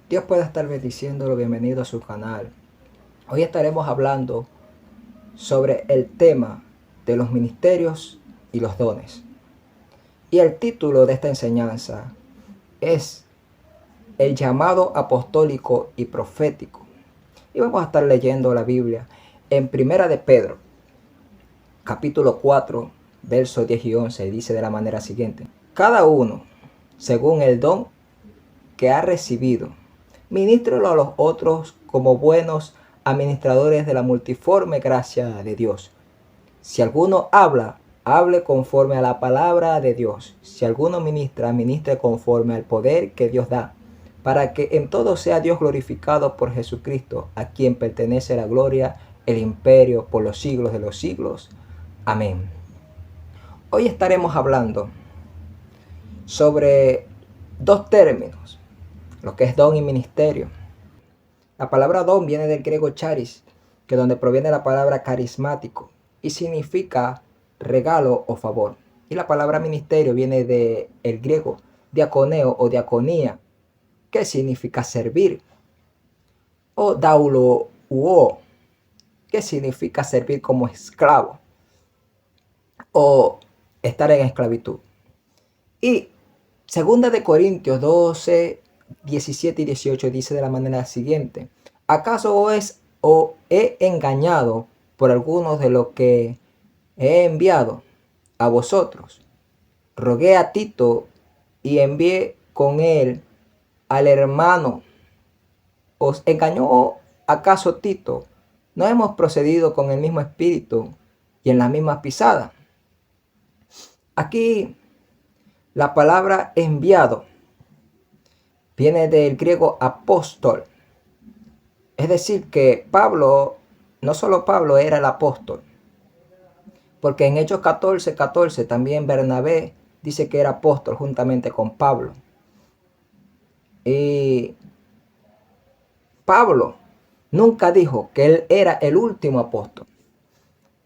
Dios pueda estar bendiciéndolo. Bienvenido a su canal. Hoy estaremos hablando sobre el tema de los ministerios y los dones. Y el título de esta enseñanza es el llamado apostólico y profético. Y vamos a estar leyendo la Biblia en Primera de Pedro, capítulo 4, versos 10 y 11. Dice de la manera siguiente: cada uno, según el don que ha recibido, ministrelo a los otros como buenos administradores de la multiforme gracia de Dios. Si alguno habla, hable conforme a la palabra de Dios. Si alguno ministra, ministre conforme al poder que Dios da, para que en todo sea Dios glorificado por Jesucristo, a quien pertenece la gloria, el imperio por los siglos de los siglos. Amén. Hoy estaremos hablando sobre dos términos, lo que es don y ministerio. La palabra don viene del griego charis, que donde proviene la palabra carismático y significa regalo o favor. Y la palabra ministerio viene del griego diaconeo o diaconía, que significa servir, o daulo uo, que significa servir como esclavo o estar en esclavitud. Y segunda de Corintios 12, 17 y 18 dice de la manera siguiente: ¿acaso os he engañado por algunos de los que he enviado a vosotros? Rogué a Tito y envié con él al hermano. ¿Os engañó acaso Tito? ¿No hemos procedido con el mismo espíritu y en la misma pisada? Aquí la palabra enviado viene del griego apóstol. Es decir, que Pablo, no solo Pablo era el apóstol, porque en Hechos 14:14 también Bernabé dice que era apóstol juntamente con Pablo. Y Pablo nunca dijo que él era el último apóstol.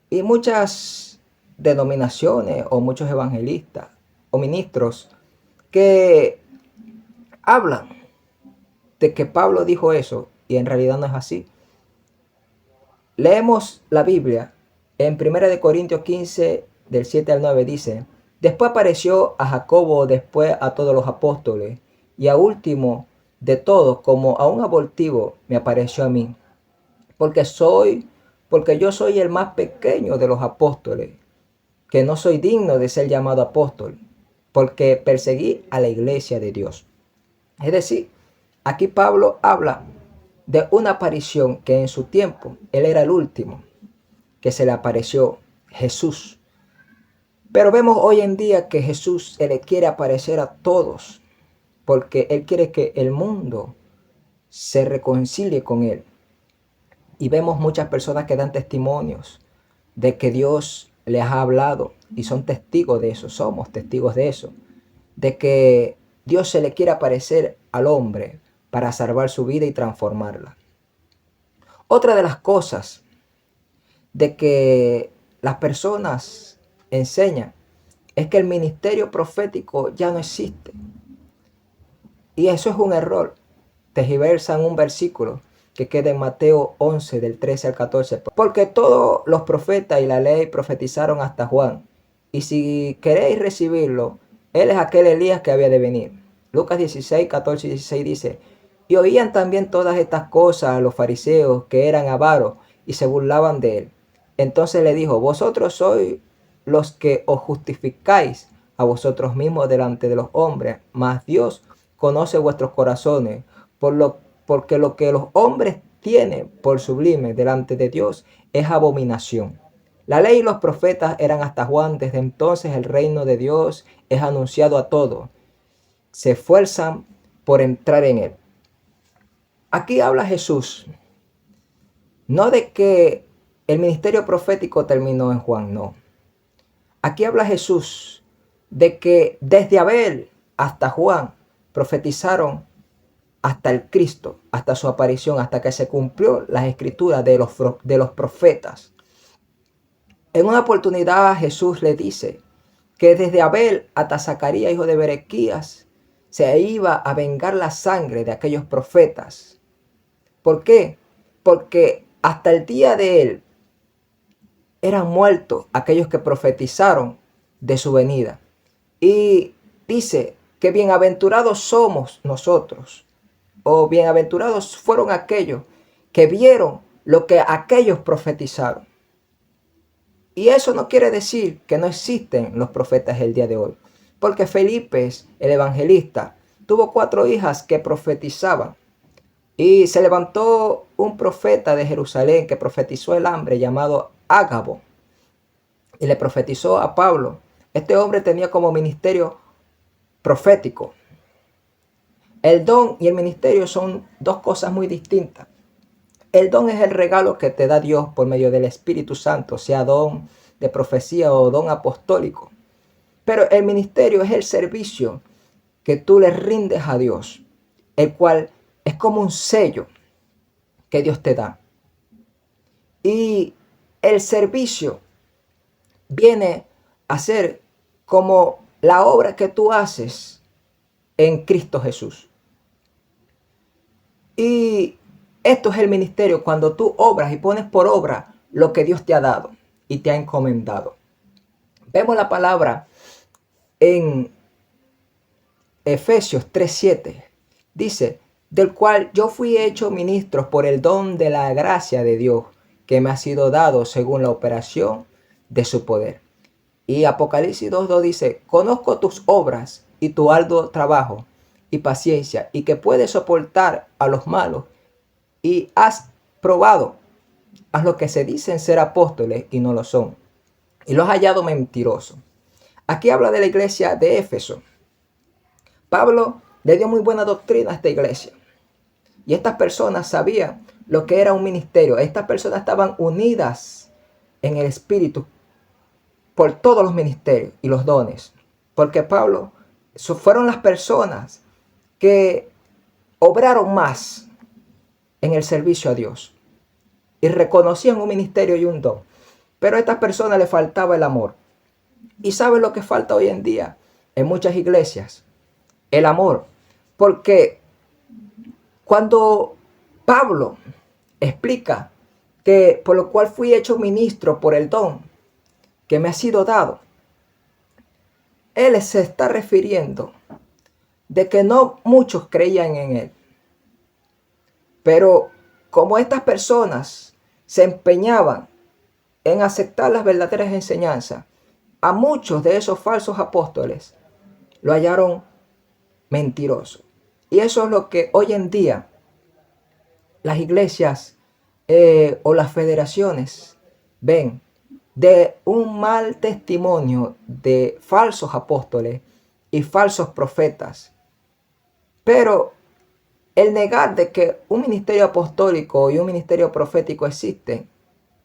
Y muchas denominaciones o muchos evangelistas o ministros que hablan de que Pablo dijo eso y en realidad no es así. Leemos la Biblia en 1 Corintios 15 del 7 al 9 dice: después apareció a Jacobo, después a todos los apóstoles, y a último de todos, como a un abortivo, me apareció a mí, porque yo soy el más pequeño de los apóstoles, que no soy digno de ser llamado apóstol, porque perseguí a la iglesia de Dios. Es decir, aquí Pablo habla de una aparición que en su tiempo él era el último que se le apareció, Jesús. Pero vemos hoy en día que Jesús le quiere aparecer a todos, porque él quiere que el mundo se reconcilie con él. Y vemos muchas personas que dan testimonios de que Dios les ha hablado y son testigos de eso, somos testigos de eso, de que Dios se le quiere aparecer al hombre para salvar su vida y transformarla. Otra de las cosas de que las personas enseñan es que el ministerio profético ya no existe. Y eso es un error. Tergiversan un versículo que queda en Mateo 11 del 13 al 14. Porque todos los profetas y la ley profetizaron hasta Juan. Y si queréis recibirlo, él es aquel Elías que había de venir. Lucas 16, 14 y 16 dice: y oían también todas estas cosas los fariseos, que eran avaros, y se burlaban de él. Entonces le dijo: vosotros sois los que os justificáis a vosotros mismos delante de los hombres, mas Dios conoce vuestros corazones, porque lo que los hombres tienen por sublime delante de Dios es abominación. La ley y los profetas eran hasta Juan. Desde entonces el reino de Dios es anunciado a todos. Se esfuerzan por entrar en él. Aquí habla Jesús, no de que el ministerio profético terminó en Juan, no. Aquí habla Jesús de que desde Abel hasta Juan profetizaron hasta el Cristo, hasta su aparición, hasta que se cumplió las escrituras de los profetas. En una oportunidad Jesús le dice que desde Abel hasta Zacarías, hijo de Berequías, se iba a vengar la sangre de aquellos profetas. ¿Por qué? Porque hasta el día de él eran muertos aquellos que profetizaron de su venida. Y dice que bienaventurados somos nosotros, o bienaventurados fueron aquellos que vieron lo que aquellos profetizaron. Y eso no quiere decir que no existen los profetas el día de hoy, porque Felipe, el evangelista, tuvo 4 hijas que profetizaban. Y se levantó un profeta de Jerusalén que profetizó el hambre llamado Ágabo y le profetizó a Pablo. Este hombre tenía como ministerio profético. El don y el ministerio son dos cosas muy distintas. El don es el regalo que te da Dios por medio del Espíritu Santo, sea don de profecía o don apostólico. Pero el ministerio es el servicio que tú le rindes a Dios, el cual es como un sello que Dios te da. Y el servicio viene a ser como la obra que tú haces en Cristo Jesús. Y esto es el ministerio, cuando tú obras y pones por obra lo que Dios te ha dado y te ha encomendado. Vemos la palabra en Efesios 3:7. Dice, del cual yo fui hecho ministro por el don de la gracia de Dios, que me ha sido dado según la operación de su poder. Y Apocalipsis 2:2 dice, conozco tus obras y tu arduo trabajo y paciencia, y que puedes soportar a los malos, y has probado a los que se dicen ser apóstoles y no lo son, y los has hallado mentirosos. Aquí habla de la iglesia de Éfeso. Pablo le dio muy buena doctrina a esta iglesia. Y estas personas sabían lo que era un ministerio. Estas personas estaban unidas en el Espíritu por todos los ministerios y los dones. Porque Pablo, fueron las personas que obraron más en el servicio a Dios. Y reconocían un ministerio y un don. Pero a estas personas les faltaba el amor. ¿Y saben lo que falta hoy en día en muchas iglesias? El amor. Porque cuando Pablo explica que por lo cual fui hecho ministro por el don que me ha sido dado, él se está refiriendo de que no muchos creían en él. Pero como estas personas se empeñaban en aceptar las verdaderas enseñanzas, a muchos de esos falsos apóstoles lo hallaron mentiroso. Y eso es lo que hoy en día las iglesias o las federaciones ven, de un mal testimonio de falsos apóstoles y falsos profetas. Pero el negar de que un ministerio apostólico y un ministerio profético existen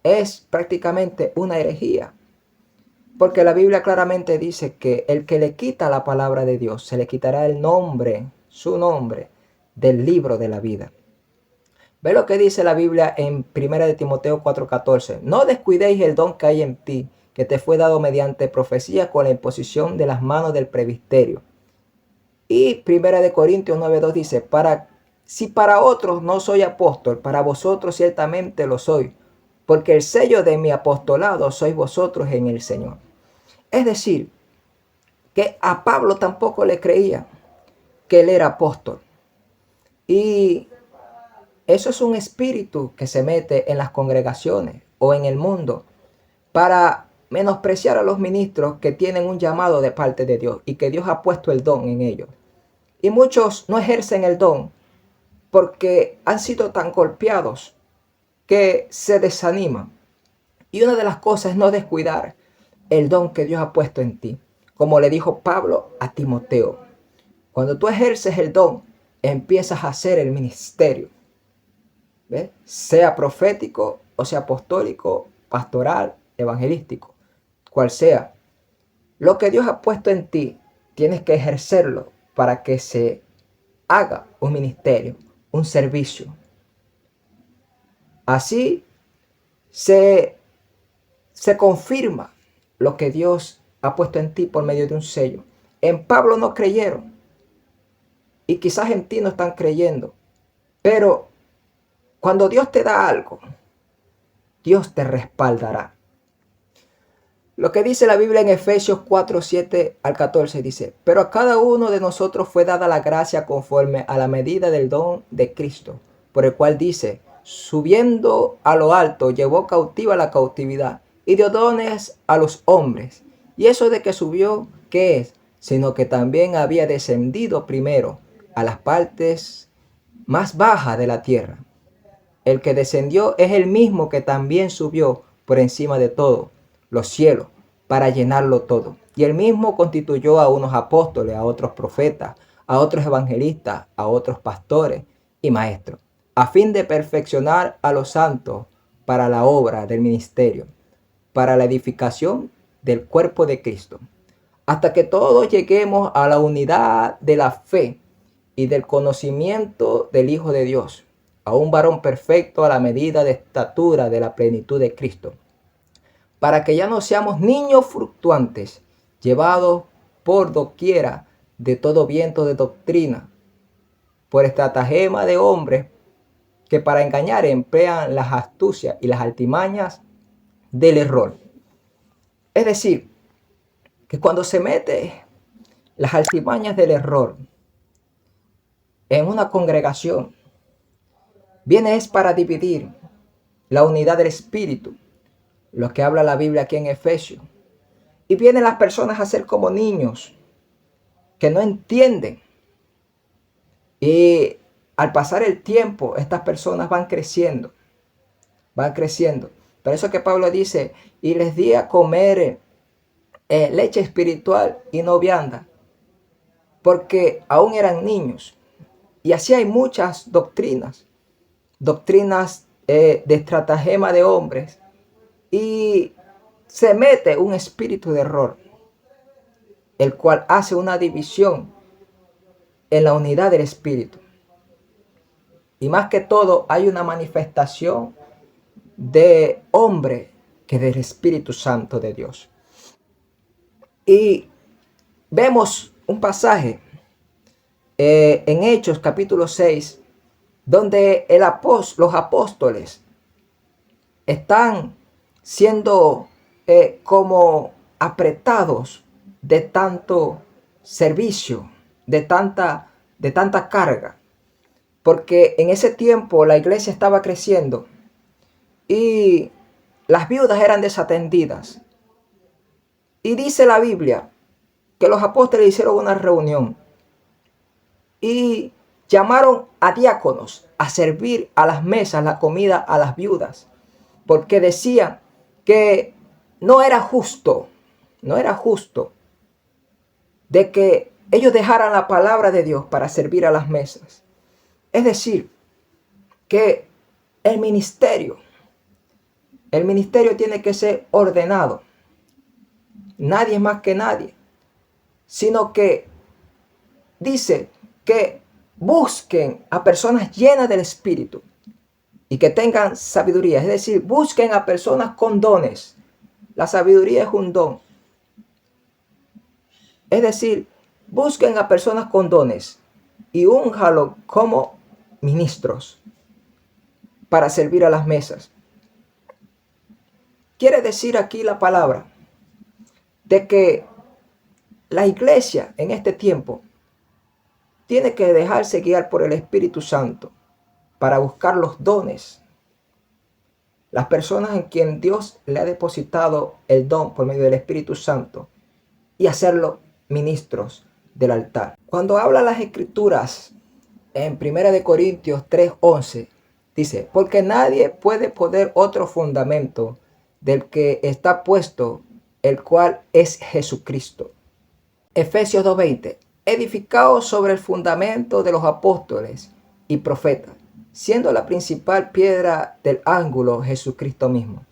es prácticamente una herejía. Porque la Biblia claramente dice que el que le quita la palabra de Dios, se le quitará el nombre, su nombre, del libro de la vida. Ve lo que dice la Biblia en 1 de Timoteo 4:14. No descuidéis el don que hay en ti, que te fue dado mediante profecía con la imposición de las manos del presbiterio. Y 1 de Corintios 9:2 dice, si para otros no soy apóstol, para vosotros ciertamente lo soy, porque el sello de mi apostolado sois vosotros en el Señor. Es decir, que a Pablo tampoco le creía que él era apóstol. Y eso es un espíritu que se mete en las congregaciones o en el mundo para menospreciar a los ministros que tienen un llamado de parte de Dios y que Dios ha puesto el don en ellos. Y muchos no ejercen el don porque han sido tan golpeados que se desaniman. Y una de las cosas es no descuidar el don que Dios ha puesto en ti. Como le dijo Pablo a Timoteo, cuando tú ejerces el don, empiezas a hacer el ministerio. ¿Ves? Sea profético o sea apostólico, pastoral, evangelístico, cual sea. Lo que Dios ha puesto en ti, tienes que ejercerlo para que se haga un ministerio, un servicio. Así se confirma lo que Dios ha puesto en ti por medio de un sello. En Pablo no creyeron, y quizás en ti no están creyendo. Pero cuando Dios te da algo, Dios te respaldará. Lo que dice la Biblia en Efesios 4, 7 al 14 dice: pero a cada uno de nosotros fue dada la gracia conforme a la medida del don de Cristo, por el cual dice: subiendo a lo alto, llevó cautiva la cautividad y dio dones a los hombres. Y eso de que subió, ¿qué es? Sino que también había descendido primero a las partes más bajas de la tierra. El que descendió es el mismo que también subió por encima de todo los cielos para llenarlo todo. Y él mismo constituyó a unos apóstoles, a otros profetas, a otros evangelistas, a otros pastores y maestros, a fin de perfeccionar a los santos para la obra del ministerio, para la edificación del cuerpo de Cristo, hasta que todos lleguemos a la unidad de la fe y del conocimiento del Hijo de Dios, a un varón perfecto a la medida de estatura de la plenitud de Cristo, para que ya no seamos niños fluctuantes, llevados por doquiera de todo viento de doctrina, por estratagema de hombres que para engañar emplean las astucias y las artimañas del error. Es decir, que cuando se mete las artimañas del error en una congregación, viene es para dividir la unidad del espíritu, lo que habla la Biblia aquí en Efesios. Y vienen las personas a ser como niños que no entienden. Y al pasar el tiempo, estas personas van creciendo. Van creciendo. Por eso que Pablo dice: y les di a comer leche espiritual y no vianda, porque aún eran niños. Y así hay muchas doctrinas de estratagema de hombres, y se mete un espíritu de error, el cual hace una división en la unidad del espíritu. Y más que todo, hay una manifestación de hombre que del Espíritu Santo de Dios. Y vemos un pasaje en Hechos capítulo 6, donde los apóstoles están siendo como apretados de tanto servicio, de tanta carga, porque en ese tiempo la iglesia estaba creciendo y las viudas eran desatendidas. Y dice la Biblia que los apóstoles hicieron una reunión y llamaron a diáconos a servir a las mesas la comida a las viudas, porque decían que no era justo de que ellos dejaran la palabra de Dios para servir a las mesas. Es decir, que el ministerio tiene que ser ordenado. Nadie más que nadie, sino que dice que busquen a personas llenas del Espíritu y que tengan sabiduría. Es decir, busquen a personas con dones. La sabiduría es un don. Es decir, busquen a personas con dones y únjalo como ministros para servir a las mesas. Quiere decir aquí la palabra de que la iglesia en este tiempo tiene que dejarse guiar por el Espíritu Santo para buscar los dones. Las personas en quien Dios le ha depositado el don por medio del Espíritu Santo y hacerlo ministros del altar. Cuando habla las Escrituras en 1 Corintios 3:11, dice: porque nadie puede poner otro fundamento del que está puesto, el cual es Jesucristo. Efesios 2:20, edificados sobre el fundamento de los apóstoles y profetas, siendo la principal piedra del ángulo Jesucristo mismo.